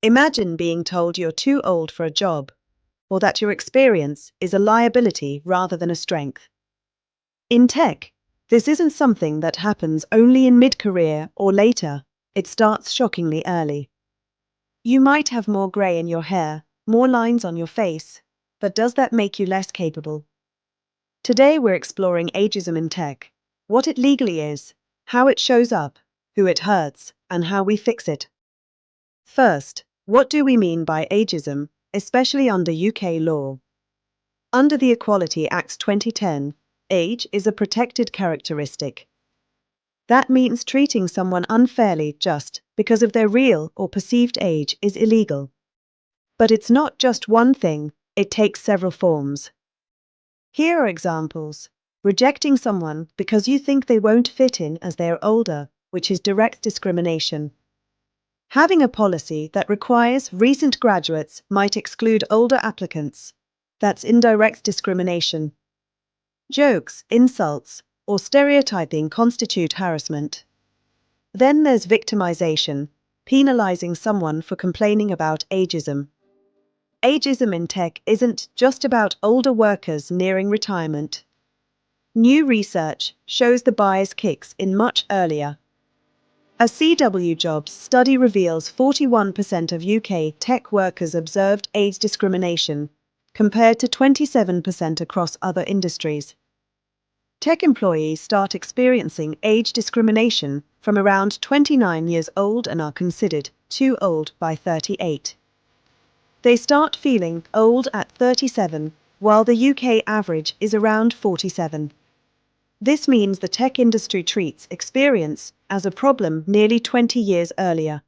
Imagine being told you're too old for a job, or that your experience is a liability rather than a strength. In tech, this isn't something that happens only in mid-career or later, it starts shockingly early. You might have more grey in your hair, more lines on your face, but does that make you less capable? Today we're exploring ageism in tech, what it legally is, how it shows up, who it hurts, and how we fix it. First, what do we mean by ageism, especially under UK law? Under the Equality Act 2010, age is a protected characteristic. That means treating someone unfairly just because of their real or perceived age is illegal. But it's not just one thing, it takes several forms. Here are examples. Rejecting someone because you think they won't fit in as they are older, which is direct discrimination. Having a policy that requires recent graduates might exclude older applicants. That's indirect discrimination. Jokes, insults, or stereotyping constitute harassment. Then there's victimization, penalizing someone for complaining about ageism. Ageism in tech isn't just about older workers nearing retirement. New research shows the bias kicks in much earlier. A CW Jobs study reveals 41% of UK tech workers observed age discrimination, compared to 27% across other industries. Tech employees start experiencing age discrimination from around 29 years old and are considered too old by 38. They start feeling old at 37, while the UK average is around 47. This means the tech industry treats experience as a problem nearly 20 years earlier.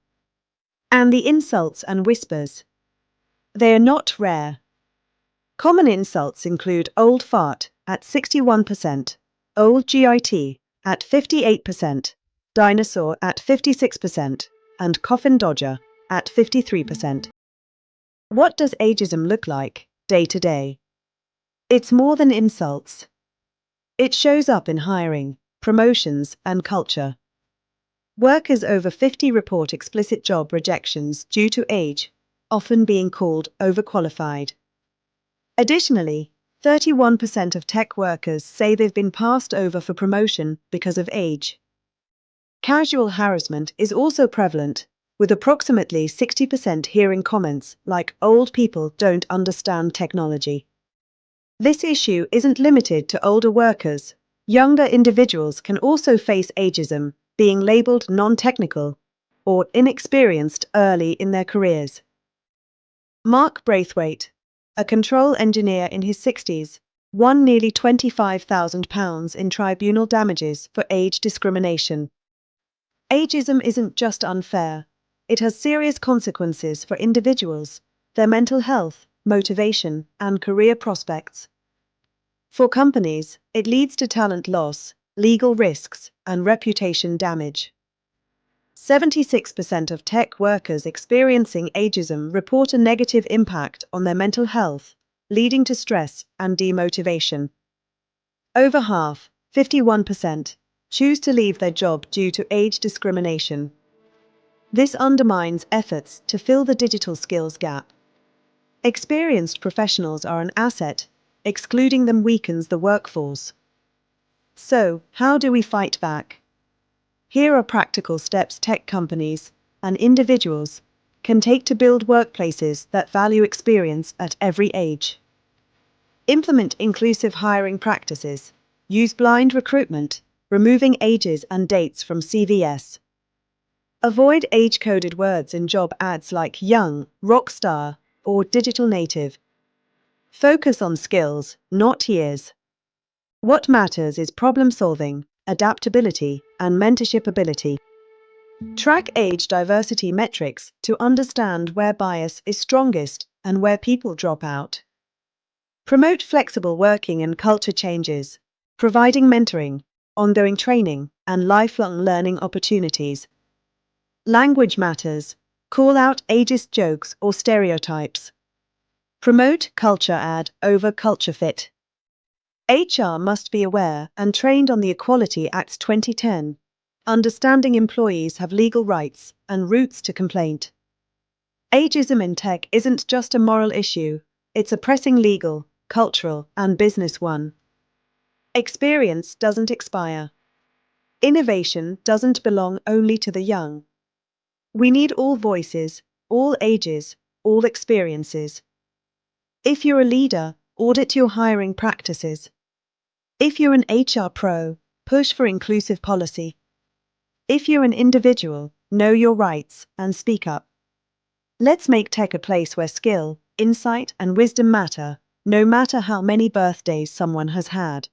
And the insults and whispers. They are not rare. Common insults include old fart at 61%, old GIT at 58%, dinosaur at 56%, and coffin dodger at 53%. What does ageism look like, day to day? It's more than insults. It shows up in hiring, promotions, and culture. Workers over 50 report explicit job rejections due to age, often being called overqualified. Additionally, 31% of tech workers say they've been passed over for promotion because of age. Casual harassment is also prevalent, with approximately 60% hearing comments like "old people don't understand technology." This issue isn't limited to older workers. Younger individuals can also face ageism, being labeled non-technical or inexperienced early in their careers. Mark Braithwaite, a control engineer in his 60s, won nearly £25,000 in tribunal damages for age discrimination. Ageism isn't just unfair, it has serious consequences for individuals, their mental health, motivation, and career prospects. For companies, it leads to talent loss, legal risks, and reputation damage. 76% of tech workers experiencing ageism report a negative impact on their mental health, leading to stress and demotivation. Over half, 51%, choose to leave their job due to age discrimination. This undermines efforts to fill the digital skills gap. Experienced professionals are an asset, excluding them weakens the workforce. So, how do we fight back? Here are practical steps tech companies and individuals can take to build workplaces that value experience at every age. Implement inclusive hiring practices. Use blind recruitment, removing ages and dates from CVs. Avoid age-coded words in job ads like young, rock star, or digital native. Focus on skills, not years. What matters is problem-solving, adaptability, and mentorship ability. Track age diversity metrics to understand where bias is strongest and where people drop out. Promote flexible working and culture changes, providing mentoring, ongoing training, and lifelong learning opportunities. Language matters. Call out ageist jokes or stereotypes. Promote culture ad over culture fit. HR must be aware and trained on the Equality Act 2010, understanding employees have legal rights and routes to complaint. Ageism in tech isn't just a moral issue, it's a pressing legal, cultural, and business one. Experience doesn't expire. Innovation doesn't belong only to the young. We need all voices, all ages, all experiences. If you're a leader, audit your hiring practices. If you're an HR pro, push for inclusive policy. If you're an individual, know your rights and speak up. Let's make tech a place where skill, insight, and wisdom matter, no matter how many birthdays someone has had.